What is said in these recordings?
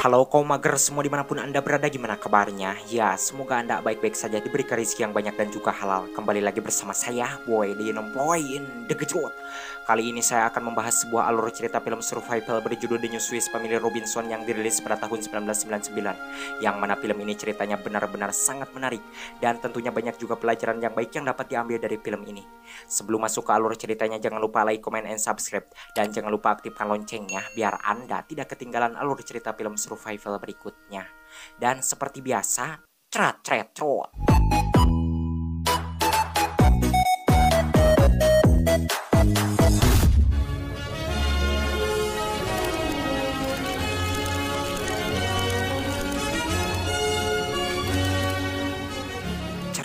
Halo kaum mager semua dimanapun anda berada, gimana kabarnya? Ya semoga anda baik-baik saja, diberikan rezeki yang banyak dan juga halal. Kembali lagi bersama saya Boy di Nompoin The Gejrot. Kali ini saya akan membahas sebuah alur cerita film survival berjudul The New Swiss Family Robinson yang dirilis pada tahun 1999. Yang mana film ini ceritanya benar-benar sangat menarik dan tentunya banyak juga pelajaran yang baik yang dapat diambil dari film ini. Sebelum masuk ke alur ceritanya, jangan lupa like, comment, and subscribe. Dan jangan lupa aktifkan loncengnya biar anda tidak ketinggalan alur cerita film survival berikutnya. Dan seperti biasa, crat cret trot.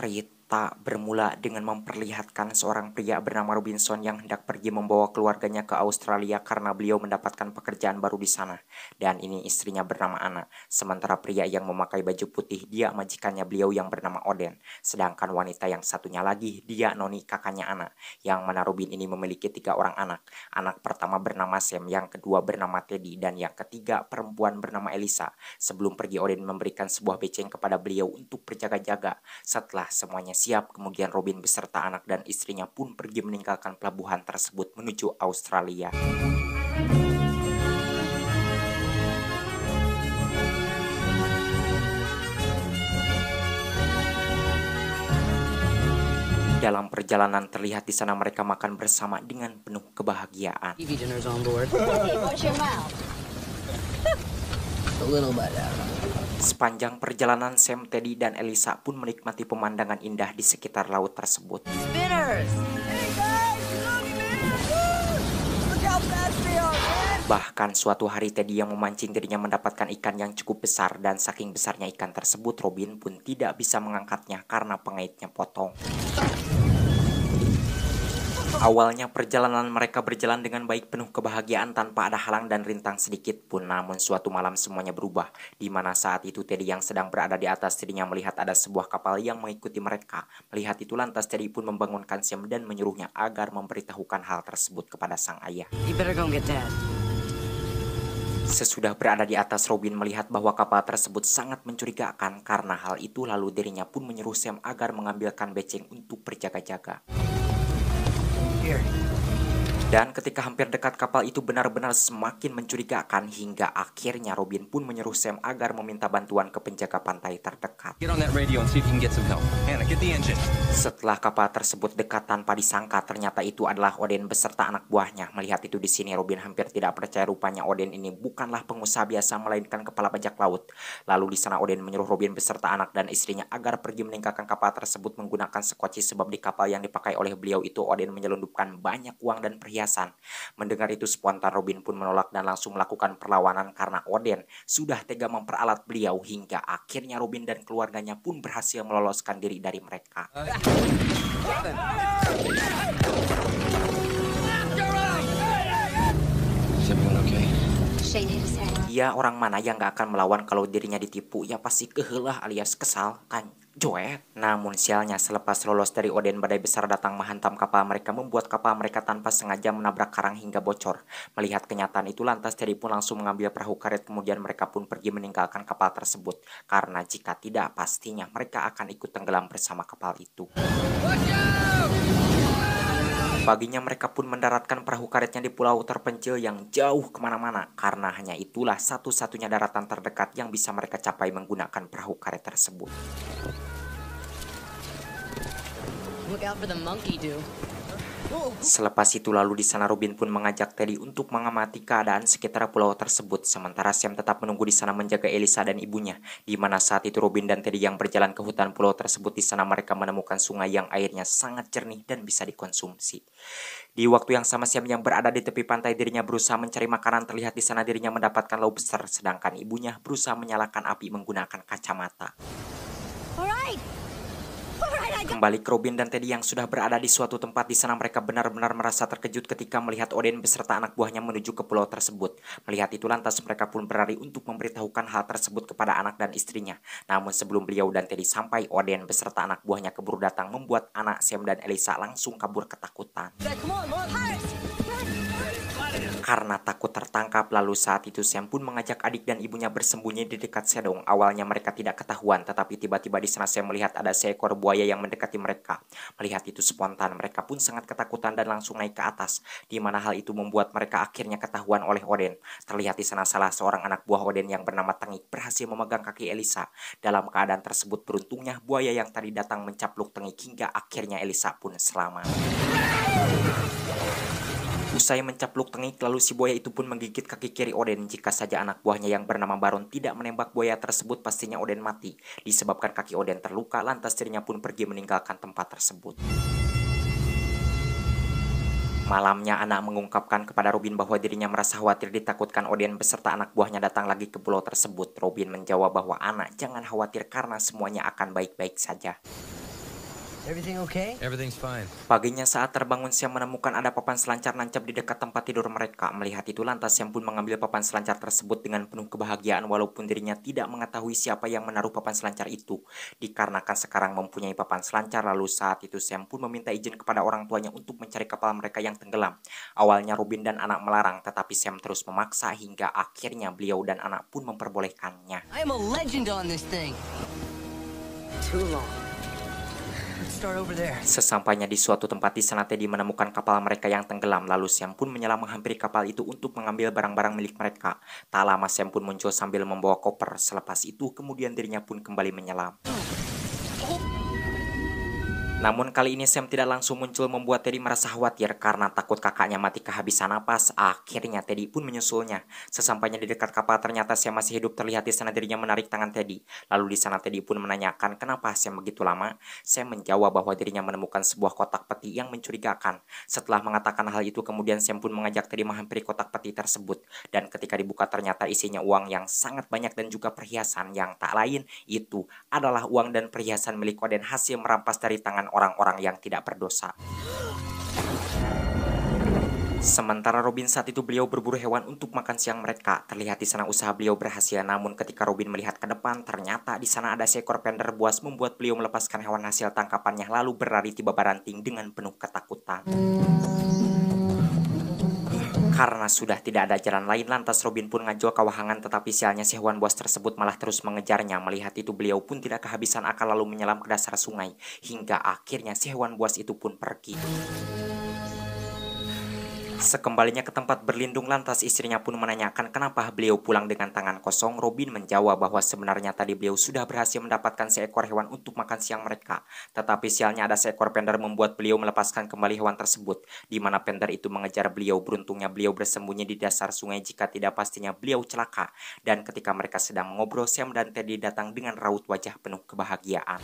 Cerita bermula dengan memperlihatkan seorang pria bernama Robinson yang hendak pergi membawa keluarganya ke Australia karena beliau mendapatkan pekerjaan baru di sana. Dan ini istrinya bernama Anna. Sementara pria yang memakai baju putih, dia majikannya beliau yang bernama Oden. Sedangkan wanita yang satunya lagi, dia Noni, kakaknya Anna. Yang mana Robin ini memiliki 3 orang anak. Anak pertama bernama Sam, yang kedua bernama Teddy, dan yang ketiga perempuan bernama Elisa. Sebelum pergi, Oden memberikan sebuah beceng kepada beliau untuk berjaga-jaga. Setelah semuanya siap, kemudian Robin beserta anak dan istrinya pun pergi meninggalkan pelabuhan tersebut menuju Australia. Dalam perjalanan terlihat di sana mereka makan bersama dengan penuh kebahagiaan. TV dinner's on board. Watch your mouth. A little bit out. Sepanjang perjalanan, Sam, Teddy, dan Elisa pun menikmati pemandangan indah di sekitar laut tersebut. Spinners. Hey guys, look at me. Look how fast they are, man. Bahkan suatu hari Teddy yang memancing dirinya mendapatkan ikan yang cukup besar, dan saking besarnya ikan tersebut Robin pun tidak bisa mengangkatnya karena pengaitnya potong. Awalnya perjalanan mereka berjalan dengan baik, penuh kebahagiaan tanpa ada halang dan rintang sedikit pun. Namun suatu malam semuanya berubah, di mana saat itu Teddy yang sedang berada di atas dirinya melihat ada sebuah kapal yang mengikuti mereka. Melihat itu lantas Teddy pun membangunkan Sam dan menyuruhnya agar memberitahukan hal tersebut kepada sang ayah. You better go get Dad. Sesudah berada di atas, Robin melihat bahwa kapal tersebut sangat mencurigakan. Karena hal itu lalu dirinya pun menyuruh Sam agar mengambilkan beceng untuk berjaga-jaga. Here. Dan ketika hampir dekat, kapal itu benar-benar semakin mencurigakan hingga akhirnya Robin pun menyuruh Sam agar meminta bantuan ke penjaga pantai terdekat. Get on that radio and see if you can get some help. Hannah, get the engine. Setelah kapal tersebut dekat, tanpa disangka ternyata itu adalah Oden beserta anak buahnya. Melihat itu di sini Robin hampir tidak percaya, rupanya Oden ini bukanlah pengusaha biasa melainkan kepala bajak laut. Lalu di sana Oden menyuruh Robin beserta anak dan istrinya agar pergi meninggalkan kapal tersebut menggunakan sekoci, sebab di kapal yang dipakai oleh beliau itu Oden menyelundupkan banyak uang dan perhiasan. Mendengar itu spontan Robin pun menolak dan langsung melakukan perlawanan karena Oden sudah tega memperalat beliau, hingga akhirnya Robin dan keluarganya pun berhasil meloloskan diri dari mereka. Is everyone okay? Shane hit his head. Ya, orang mana yang gak akan melawan kalau dirinya ditipu? Ya pasti kehelah alias kesal kan, Joet. Namun sialnya, selepas lolos dari Oden, badai besar datang menghantam kapal mereka, membuat kapal mereka tanpa sengaja menabrak karang hingga bocor. Melihat kenyataan itu lantas Teddy pun langsung mengambil perahu karet, kemudian mereka pun pergi meninggalkan kapal tersebut. Karena jika tidak, pastinya mereka akan ikut tenggelam bersama kapal itu. Paginya mereka pun mendaratkan perahu karetnya di pulau terpencil yang jauh kemana-mana, karena hanya itulah satu-satunya daratan terdekat yang bisa mereka capai menggunakan perahu karet tersebut. Look out for the monkey, dude. Selepas itu lalu di sana Robin pun mengajak Teddy untuk mengamati keadaan sekitar pulau tersebut, sementara Sam tetap menunggu di sana menjaga Elisa dan ibunya. Di mana saat itu Robin dan Teddy yang berjalan ke hutan pulau tersebut, di sana mereka menemukan sungai yang airnya sangat jernih dan bisa dikonsumsi. Di waktu yang sama Sam yang berada di tepi pantai, dirinya berusaha mencari makanan. Terlihat di sana dirinya mendapatkan lobster, sedangkan ibunya berusaha menyalakan api menggunakan kacamata. Alright. Kembali ke Robin dan Teddy yang sudah berada di suatu tempat. Di sana mereka benar-benar merasa terkejut ketika melihat Oden beserta anak buahnya menuju ke pulau tersebut. Melihat itu lantas mereka pun berlari untuk memberitahukan hal tersebut kepada anak dan istrinya. Namun sebelum beliau dan Teddy sampai, Oden beserta anak buahnya keburu datang, membuat anak Sam dan Elisa langsung kabur ketakutan. Karena takut tertangkap, lalu saat itu Sam pun mengajak adik dan ibunya bersembunyi di dekat sedong. Awalnya mereka tidak ketahuan, tetapi tiba-tiba di sana Sam melihat ada seekor buaya yang mendekati mereka. Melihat itu spontan, mereka pun sangat ketakutan dan langsung naik ke atas, di mana hal itu membuat mereka akhirnya ketahuan oleh Oden. Terlihat di sana salah seorang anak buah Oden yang bernama Tengik berhasil memegang kaki Elisa. Dalam keadaan tersebut, beruntungnya buaya yang tadi datang mencapluk Tengik hingga akhirnya Elisa pun selamat. Usai mencapluk Tengik, lalu si buaya itu pun menggigit kaki kiri Oden. Jika saja anak buahnya yang bernama Baron tidak menembak buaya tersebut, pastinya Oden mati. Disebabkan kaki Oden terluka, lantas dirinya pun pergi meninggalkan tempat tersebut. Malamnya, anak mengungkapkan kepada Robin bahwa dirinya merasa khawatir ditakutkan Oden beserta anak buahnya datang lagi ke pulau tersebut. Robin menjawab bahwa anak jangan khawatir karena semuanya akan baik-baik saja. Everything okay? Everything's fine. Paginya saat terbangun, Sam menemukan ada papan selancar nancap di dekat tempat tidur mereka. Melihat itu lantas Sam pun mengambil papan selancar tersebut dengan penuh kebahagiaan walaupun dirinya tidak mengetahui siapa yang menaruh papan selancar itu. Dikarenakan sekarang mempunyai papan selancar, lalu saat itu Sam pun meminta izin kepada orang tuanya untuk mencari kapal mereka yang tenggelam. Awalnya Robin dan anak melarang, tetapi Sam terus memaksa hingga akhirnya beliau dan anak pun memperbolehkannya. I am a legend on this thing. Too long. Let's start over there. Sesampainya di suatu tempat di sana, Teddy menemukan kapal mereka yang tenggelam. Lalu Sam pun menyelam menghampiri kapal itu untuk mengambil barang-barang milik mereka. Tak lama Sam pun muncul sambil membawa koper. Selepas itu kemudian dirinya pun kembali menyelam. Namun kali ini Sam tidak langsung muncul, membuat Teddy merasa khawatir karena takut kakaknya mati kehabisan napas. Akhirnya Teddy pun menyusulnya. Sesampainya di dekat kapal, ternyata Sam masih hidup. Terlihat di sana dirinya menarik tangan Teddy. Lalu di sana Teddy pun menanyakan kenapa Sam begitu lama. Sam menjawab bahwa dirinya menemukan sebuah kotak peti yang mencurigakan. Setelah mengatakan hal itu, kemudian Sam pun mengajak Teddy menghampiri kotak peti tersebut. Dan ketika dibuka ternyata isinya uang yang sangat banyak dan juga perhiasan yang tak lain itu adalah uang dan perhiasan milik Oden hasil merampas dari tangan orang-orang yang tidak berdosa. Sementara Robin saat itu beliau berburu hewan untuk makan siang mereka. Terlihat di sana usaha beliau berhasil, namun ketika Robin melihat ke depan, ternyata di sana ada seekor pender buas membuat beliau melepaskan hewan hasil tangkapannya lalu berlari tiba baranting dengan penuh ketakutan. Karena sudah tidak ada jalan lain, lantas Robin pun ngajul ke wahangan, tetapi sialnya si hewan buas tersebut malah terus mengejarnya. Melihat itu beliau pun tidak kehabisan akal lalu menyelam ke dasar sungai. Hingga akhirnya si hewan buas itu pun pergi. Sekembalinya ke tempat berlindung, lantas istrinya pun menanyakan kenapa beliau pulang dengan tangan kosong. Robin menjawab bahwa sebenarnya tadi beliau sudah berhasil mendapatkan seekor hewan untuk makan siang mereka. Tetapi sialnya ada seekor pender membuat beliau melepaskan kembali hewan tersebut. Di mana pender itu mengejar beliau, beruntungnya beliau bersembunyi di dasar sungai, jika tidak pastinya beliau celaka. Dan ketika mereka sedang mengobrol, Sam dan Teddy datang dengan raut wajah penuh kebahagiaan.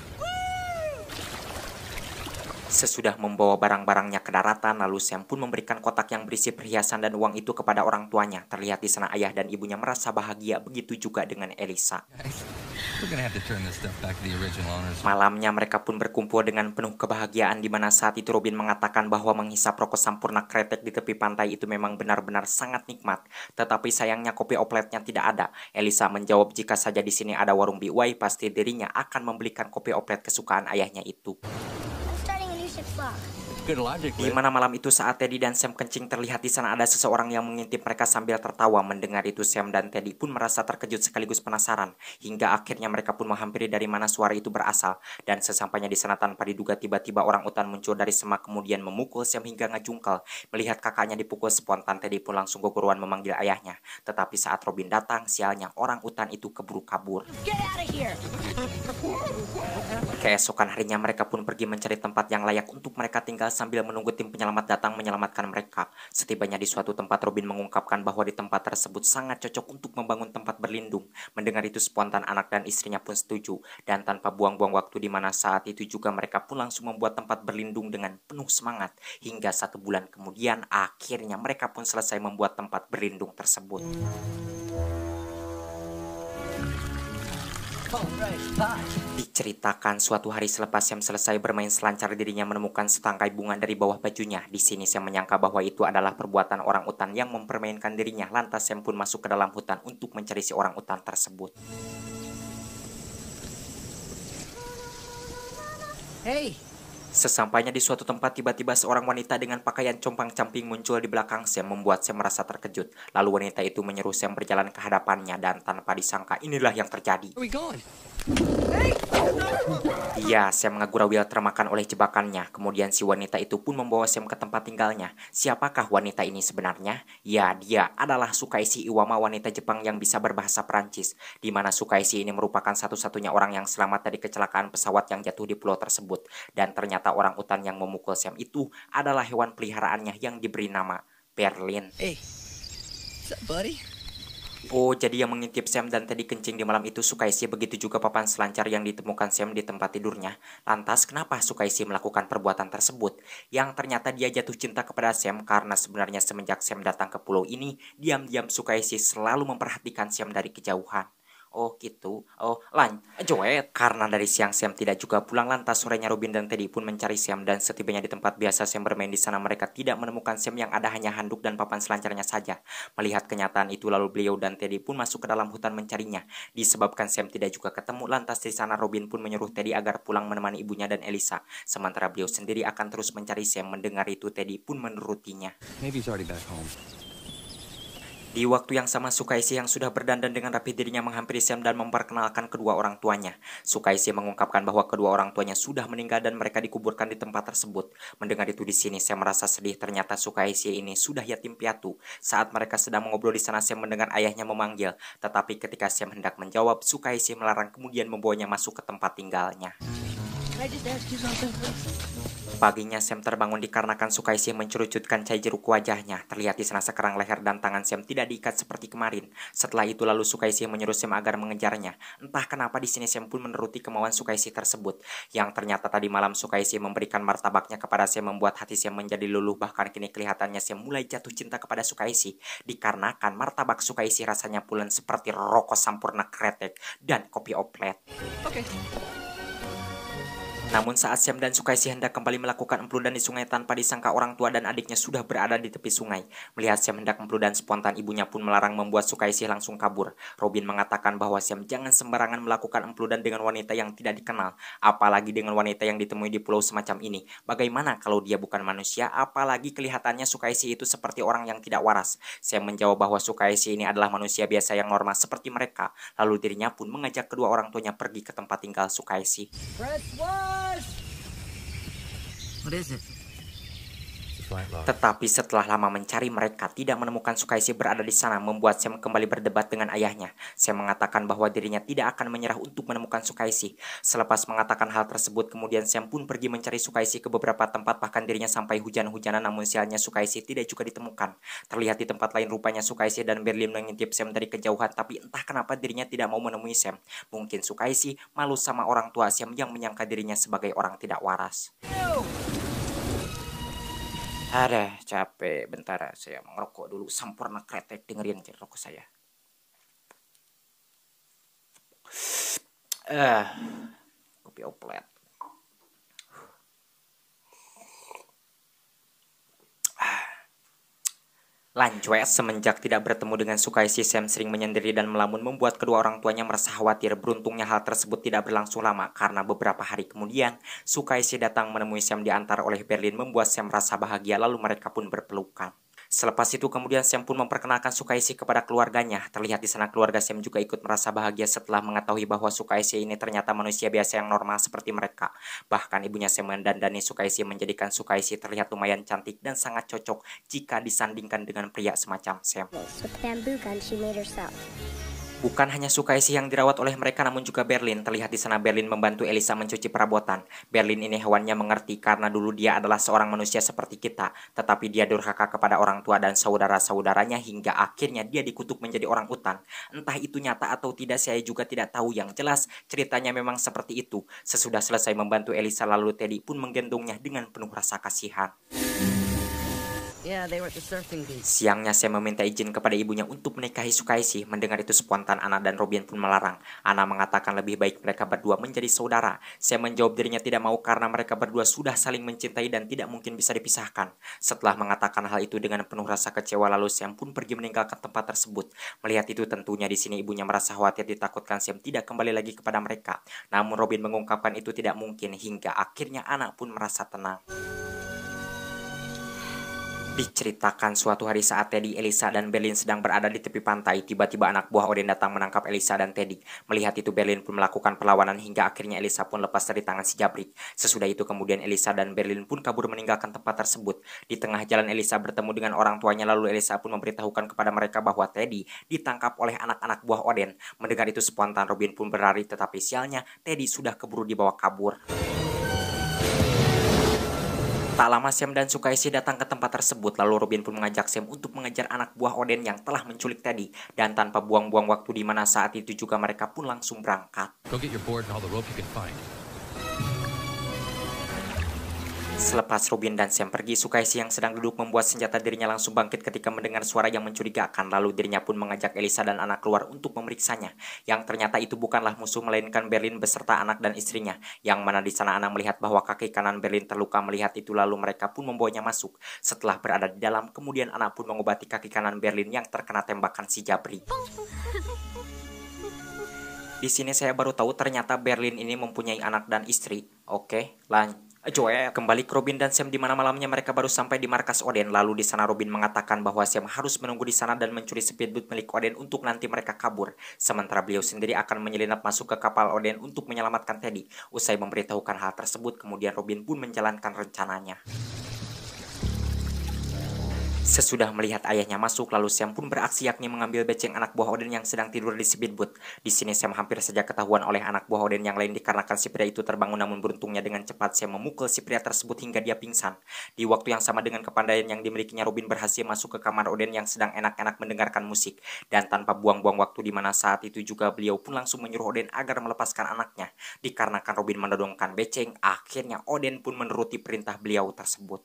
Sesudah membawa barang-barangnya ke daratan, lalu Sam pun memberikan kotak yang berisi perhiasan dan uang itu kepada orang tuanya. Terlihat di sana ayah dan ibunya merasa bahagia, begitu juga dengan Elisa. We're gonna have to turn this stuff back to the original owners. Malamnya mereka pun berkumpul dengan penuh kebahagiaan, di mana saat itu Robin mengatakan bahwa menghisap rokok sampurna kretek di tepi pantai itu memang benar-benar sangat nikmat. Tetapi sayangnya kopi opletnya tidak ada. Elisa menjawab jika saja di sini ada warung biwai, pasti dirinya akan membelikan kopi oplet kesukaan ayahnya itu. Good logic, Di mana malam itu saat Teddy dan Sam kencing, terlihat di sana ada seseorang yang mengintip mereka sambil tertawa. Mendengar itu Sam dan Teddy pun merasa terkejut sekaligus penasaran. Hingga akhirnya mereka pun menghampiri dari mana suara itu berasal. Dan sesampainya di sana tanpa diduga tiba-tiba orang utan muncul dari semak kemudian memukul Sam hingga ngajungkel. Melihat kakaknya dipukul spontan, Teddy pun langsung keguruan memanggil ayahnya. Tetapi saat Robin datang, sialnya orang utan itu keburu kabur. Get out of here! Keesokan harinya mereka pun pergi mencari tempat yang layak untuk mereka tinggal sambil menunggu tim penyelamat datang menyelamatkan mereka. Setibanya di suatu tempat, Robin mengungkapkan bahwa di tempat tersebut sangat cocok untuk membangun tempat berlindung. Mendengar itu spontan anak dan istrinya pun setuju. Dan tanpa buang-buang waktu, di mana saat itu juga mereka pun langsung membuat tempat berlindung dengan penuh semangat. Hingga 1 bulan kemudian akhirnya mereka pun selesai membuat tempat berlindung tersebut. Diceritakan suatu hari selepas Sam selesai bermain selancar, dirinya menemukan setangkai bunga dari bawah bajunya. Di sini Sam menyangka bahwa itu adalah perbuatan orang utan yang mempermainkan dirinya. Lantas Sam pun masuk ke dalam hutan untuk mencari si orang utan tersebut. Hey, Sesampainya di suatu tempat, tiba-tiba seorang wanita dengan pakaian compang-camping muncul di belakang Sam, membuat Sam merasa terkejut. Lalu wanita itu menyuruh Sam berjalan ke hadapannya, dan tanpa disangka inilah yang terjadi. Where are we going? Iya, Sam Ngagura-Will termakan oleh jebakannya. Kemudian si wanita itu pun membawa Sam ke tempat tinggalnya. Siapakah wanita ini sebenarnya? Ya, dia adalah Sukaishi Iwama, wanita Jepang yang bisa berbahasa Perancis. Di mana Sukaishi ini merupakan satu-satunya orang yang selamat dari kecelakaan pesawat yang jatuh di pulau tersebut. Dan ternyata orang utan yang memukul Sam itu adalah hewan peliharaannya yang diberi nama Berlin. Hey, what's up, buddy? Oh, jadi yang mengintip Sam dan Teddy kencing di malam itu Sukaishi, begitu juga papan selancar yang ditemukan Sam di tempat tidurnya. Lantas kenapa Sukaishi melakukan perbuatan tersebut? Yang ternyata dia jatuh cinta kepada Sam karena sebenarnya semenjak Sam datang ke pulau ini, diam-diam Sukaishi selalu memperhatikan Sam dari kejauhan. Oh gitu, lanjut. Karena dari siang Sam tidak juga pulang, lantas sorenya Robin dan Teddy pun mencari Sam, dan setibanya di tempat biasa Sam bermain di sana, mereka tidak menemukan Sam, yang ada hanya handuk dan papan selancarnya saja. Melihat kenyataan itu, lalu beliau dan Teddy pun masuk ke dalam hutan mencarinya. Disebabkan Sam tidak juga ketemu, lantas di sana Robin pun menyuruh Teddy agar pulang menemani ibunya dan Elisa. Sementara beliau sendiri akan terus mencari Sam. Mendengar itu, Teddy pun menurutinya. Maybe he's already back home. Di waktu yang sama, Sukaishi yang sudah berdandan dengan rapi dirinya menghampiri Sam dan memperkenalkan kedua orang tuanya. Sukaishi mengungkapkan bahwa kedua orang tuanya sudah meninggal dan mereka dikuburkan di tempat tersebut. Mendengar itu di sini, Sam merasa sedih. Ternyata Sukaishi ini sudah yatim piatu. Saat mereka sedang mengobrol di sana, Sam mendengar ayahnya memanggil. Tetapi ketika Sam hendak menjawab, Sukaishi melarang, kemudian membawanya masuk ke tempat tinggalnya. Can I just ask you something, please? Paginya Sam terbangun dikarenakan Sukaishi mencerucutkan cai jeruk ke wajahnya. Terlihat di sana sekerang leher dan tangan Sam tidak diikat seperti kemarin. Setelah itu lalu Sukaishi menyuruh Sam agar mengejarnya. Entah kenapa di sini Sam pun menuruti kemauan Sukaishi tersebut. Yang ternyata tadi malam Sukaishi memberikan martabaknya kepada Sam, membuat hati Sam menjadi luluh. Bahkan kini kelihatannya Sam mulai jatuh cinta kepada Sukaishi. Dikarenakan martabak Sukaishi rasanya pulen seperti rokok sampurna kretek dan kopi oplet. Okay. Namun saat Sam dan Sukaishi hendak kembali melakukan empludan di sungai, tanpa disangka orang tua dan adiknya sudah berada di tepi sungai. Melihat Sam hendak empludan spontan, ibunya pun melarang, membuat Sukaishi langsung kabur. Robin mengatakan bahwa Sam jangan sembarangan melakukan empludan dengan wanita yang tidak dikenal, apalagi dengan wanita yang ditemui di pulau semacam ini. Bagaimana kalau dia bukan manusia, apalagi kelihatannya Sukaishi itu seperti orang yang tidak waras. Sam menjawab bahwa Sukaishi ini adalah manusia biasa yang normal seperti mereka. Lalu dirinya pun mengajak kedua orang tuanya pergi ke tempat tinggal Sukaishi. Press one! What is it? It's a flight log. Tetapi setelah lama mencari, mereka tidak menemukan Sukaishi berada di sana, membuat Sam kembali berdebat dengan ayahnya. Sam mengatakan bahwa dirinya tidak akan menyerah untuk menemukan Sukaishi. Selepas mengatakan hal tersebut, kemudian Sam pun pergi mencari Sukaishi ke beberapa tempat, bahkan dirinya sampai hujan-hujanan, namun sialnya Sukaishi tidak juga ditemukan. Terlihat di tempat lain, rupanya Sukaishi dan Berlin mengintip Sam dari kejauhan, tapi entah kenapa dirinya tidak mau menemui Sam. Mungkin Sukaishi malu sama orang tua Sam yang menyangka dirinya sebagai orang tidak waras. Ada capek, bentar saya ngerokok dulu. Sampurna kretek, dengerin rokok saya. Kopi oplet. Lanjut, semenjak tidak bertemu dengan Sukaishi, Sam sering menyendiri dan melamun, membuat kedua orang tuanya merasa khawatir. Beruntungnya hal tersebut tidak berlangsung lama, karena beberapa hari kemudian Sukaishi datang menemui Sam diantar oleh Berlin, membuat Sam merasa bahagia, lalu mereka pun berpelukan. Selepas itu kemudian Sam pun memperkenalkan Sukaishi kepada keluarganya. Terlihat di sana keluarga Sam juga ikut merasa bahagia setelah mengetahui bahwa Sukaishi ini ternyata manusia biasa yang normal seperti mereka. Bahkan ibunya Sam mendandani Sukaishi, menjadikan Sukaishi terlihat lumayan cantik dan sangat cocok jika disandingkan dengan pria semacam Sam. With the bamboo gun she made herself. Bukan hanya Sukaishi yang dirawat oleh mereka, namun juga Berlin. Terlihat di sana Berlin membantu Elisa mencuci perabotan. Berlin ini hewannya mengerti karena dulu dia adalah seorang manusia seperti kita, tetapi dia durhaka kepada orang tua dan saudara-saudaranya hingga akhirnya dia dikutuk menjadi orang utan. Entah itu nyata atau tidak, saya juga tidak tahu. Yang jelas ceritanya memang seperti itu. Sesudah selesai membantu Elisa, lalu Teddy pun menggendongnya dengan penuh rasa kasihan. Yeah, they were at the surfing beach. Siangnya Sam meminta izin kepada ibunya untuk menikahi Sukaisi. Mendengar itu spontan Anna dan Robin pun melarang. Anna mengatakan lebih baik mereka berdua menjadi saudara. Sam menjawab dirinya tidak mau karena mereka berdua sudah saling mencintai dan tidak mungkin bisa dipisahkan. Setelah mengatakan hal itu dengan penuh rasa kecewa, lalu Sam pun pergi meninggalkan tempat tersebut. Melihat itu tentunya di sini ibunya merasa khawatir ditakutkan Sam tidak kembali lagi kepada mereka. Namun Robin mengungkapkan itu tidak mungkin hingga akhirnya Anna pun merasa tenang. Diceritakan suatu hari saat Teddy, Elisa, dan Berlin sedang berada di tepi pantai, tiba-tiba anak buah Oden datang menangkap Elisa dan Teddy. Melihat itu Berlin pun melakukan perlawanan hingga akhirnya Elisa pun lepas dari tangan si Jabrik. Sesudah itu kemudian Elisa dan Berlin pun kabur meninggalkan tempat tersebut. Di tengah jalan Elisa bertemu dengan orang tuanya, lalu Elisa pun memberitahukan kepada mereka bahwa Teddy ditangkap oleh anak-anak buah Oden. Mendengar itu spontan Robin pun berlari, tetapi sialnya Teddy sudah keburu dibawa kabur. Tak lama Sam dan Sukaisi datang ke tempat tersebut, lalu Robin pun mengajak Sam untuk mengejar anak buah Oden yang telah menculik Teddy. Dan tanpa buang-buang waktu di mana saat itu juga mereka pun langsung berangkat. Go get your board and all the rope you can find. Selepas Robin dan Sam pergi, Sukaisi yang sedang duduk membuat senjata dirinya langsung bangkit ketika mendengar suara yang mencurigakan. Lalu dirinya pun mengajak Elisa dan anak keluar untuk memeriksanya. Yang ternyata itu bukanlah musuh melainkan Berlin beserta anak dan istrinya. Yang mana di sana anak melihat bahwa kaki kanan Berlin terluka. Melihat itu lalu mereka pun membawanya masuk. Setelah berada di dalam, kemudian anak pun mengobati kaki kanan Berlin yang terkena tembakan si Jabri. Di sini saya baru tahu ternyata Berlin ini mempunyai anak dan istri. Oke, lanjut. Kembali ke Robin dan Sam di mana malamnya mereka baru sampai di markas Oden. Lalu di sana Robin mengatakan bahwa Sam harus menunggu di sana dan mencuri speedboat milik Oden untuk nanti mereka kabur. Sementara beliau sendiri akan menyelinap masuk ke kapal Oden untuk menyelamatkan Teddy. Usai memberitahukan hal tersebut, kemudian Robin pun menjalankan rencananya. Sesudah melihat ayahnya masuk, lalu Sam pun beraksi yakni mengambil beceng anak buah Oden yang sedang tidur di speedboat. Di sini Sam hampir saja ketahuan oleh anak buah Oden yang lain dikarenakan si pria itu terbangun, namun beruntungnya dengan cepat Sam memukul si pria tersebut hingga dia pingsan. Di waktu yang sama dengan kepandaian yang dimilikinya, Robin berhasil masuk ke kamar Oden yang sedang enak-enak mendengarkan musik. Dan tanpa buang-buang waktu di mana saat itu juga beliau pun langsung menyuruh Oden agar melepaskan anaknya. Dikarenakan Robin menodongkan beceng, akhirnya Oden pun menuruti perintah beliau tersebut.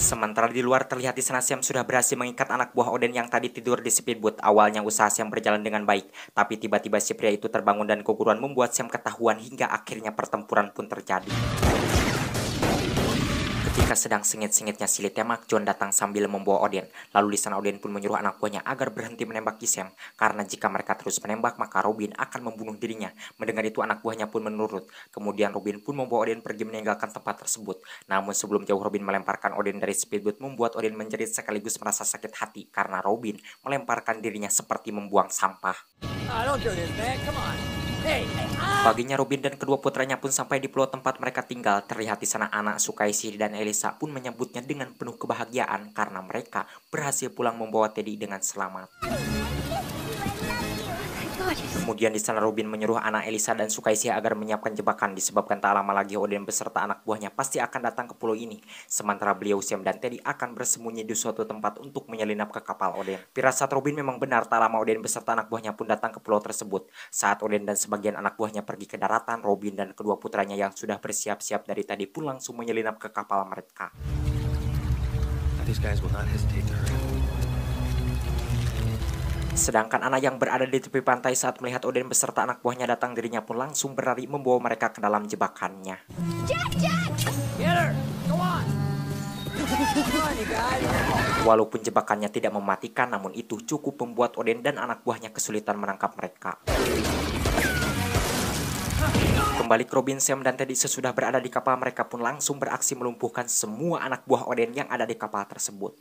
Sementara di luar terlihat di sana Sam sudah berhasil mengikat anak buah Oden yang tadi tidur di speedboat. Awalnya usaha Sam berjalan dengan baik, tapi tiba-tiba si pria itu terbangun dan keguruan membuat Sam ketahuan hingga akhirnya pertempuran pun terjadi. Ketika sedang sengit-sengitnya si Temak, John datang sambil membawa Oden. Lalu di sana Oden pun menyuruh anak buahnya agar berhenti menembaki Sam, karena jika mereka terus menembak maka Robin akan membunuh dirinya. Mendengar itu anak buahnya pun menurut. Kemudian Robin pun membawa Oden pergi meninggalkan tempat tersebut. Namun sebelum jauh Robin melemparkan Oden dari speedboat membuat Oden menjerit sekaligus merasa sakit hati karena Robin melemparkan dirinya seperti membuang sampah. Don't do this, man. Come on. Paginya Robin dan kedua putranya pun sampai di pulau tempat mereka tinggal. Terlihat di sana anak Sukaisi dan Elisa pun menyambutnya dengan penuh kebahagiaan karena mereka berhasil pulang membawa Teddy dengan selamat. Kemudian di sana Robin menyuruh anak Elisa dan Sukaisi agar menyiapkan jebakan disebabkan tak lama lagi Oden beserta anak buahnya pasti akan datang ke pulau ini. Sementara beliau Sam dan Teddy akan bersembunyi di suatu tempat untuk menyelinap ke kapal Oden. Firasat Robin memang benar, tak lama Oden beserta anak buahnya pun datang ke pulau tersebut. Saat Oden dan sebagian anak buahnya pergi ke daratan, Robin dan kedua putranya yang sudah bersiap-siap dari tadi pun langsung menyelinap ke kapal mereka. These guys will not hesitate to hurt. Sedangkan anak yang berada di tepi pantai saat melihat Oden beserta anak buahnya datang, dirinya pun langsung berlari membawa mereka ke dalam jebakannya. Get her. Go on. Come on, you guys. Walaupun jebakannya tidak mematikan, namun itu cukup membuat Oden dan anak buahnya kesulitan menangkap mereka. Kembali ke Robin, Sam dan Teddy sesudah berada di kapal, mereka pun langsung beraksi melumpuhkan semua anak buah Oden yang ada di kapal tersebut.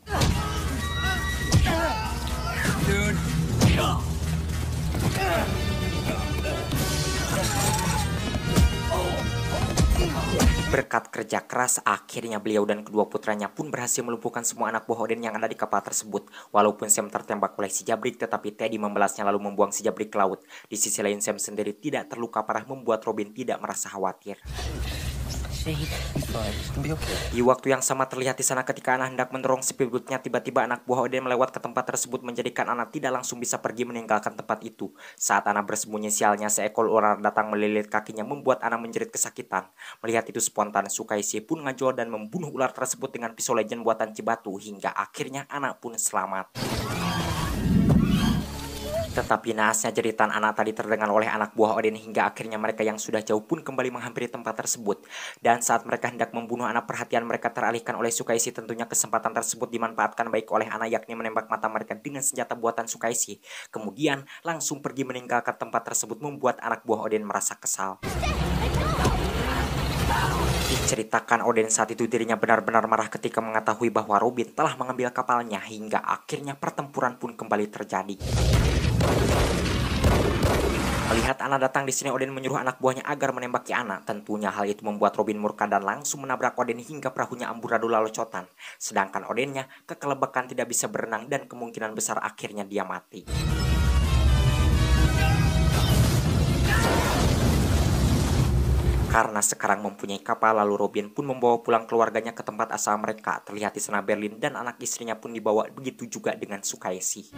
Dude. Berkat kerja keras, akhirnya beliau dan kedua putranya pun berhasil melumpuhkan semua anak buah Oden yang ada di kapal tersebut. Walaupun Sam tertembak oleh si Jabrik, tetapi Teddy membalasnya lalu membuang si Jabrik ke laut. Di sisi lain Sam sendiri tidak terluka parah membuat Robin tidak merasa khawatir. Di waktu yang sama terlihat di sana ketika Ana hendak mendorong speedboatnya, tiba-tiba anak buah Oden melewat ke tempat tersebut menjadikan Ana tidak langsung bisa pergi meninggalkan tempat itu. Saat Ana bersembunyi, sialnya seekor ular datang melilit kakinya membuat Ana menjerit kesakitan. Melihat itu spontan, Sukaishi pun ngajol dan membunuh ular tersebut dengan pisau legend buatan Cibatu hingga akhirnya Ana pun selamat. Tetapi naasnya jeritan Ana tadi terdengar oleh anak buah Oden hingga akhirnya mereka yang sudah jauh pun kembali menghampiri tempat tersebut. Dan saat mereka hendak membunuh Ana, perhatian mereka teralihkan oleh Sukaishi. Tentunya kesempatan tersebut dimanfaatkan baik oleh Ana, yakni menembak mata mereka dengan senjata buatan Sukaishi. Kemudian langsung pergi meninggalkan tempat tersebut membuat anak buah Oden merasa kesal. Diceritakan Oden saat itu dirinya benar-benar marah ketika mengetahui bahwa Robin telah mengambil kapalnya hingga akhirnya pertempuran pun kembali terjadi. Melihat Ana datang di sini, Oden menyuruh anak buahnya agar menembaki Ana. Tentunya hal itu membuat Robin murka dan langsung menabrak Oden hingga perahunya amburadul locotan. Sedangkan Odennya kekelebakan tidak bisa berenang dan kemungkinan besar akhirnya dia mati. Karena sekarang mempunyai kapal, lalu Robin pun membawa pulang keluarganya ke tempat asal mereka. Terlihat di sana Berlin dan anak istrinya pun dibawa, begitu juga dengan Sukaishi.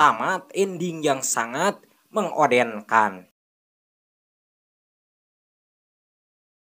Tamat ending yang sangat mengodenkan.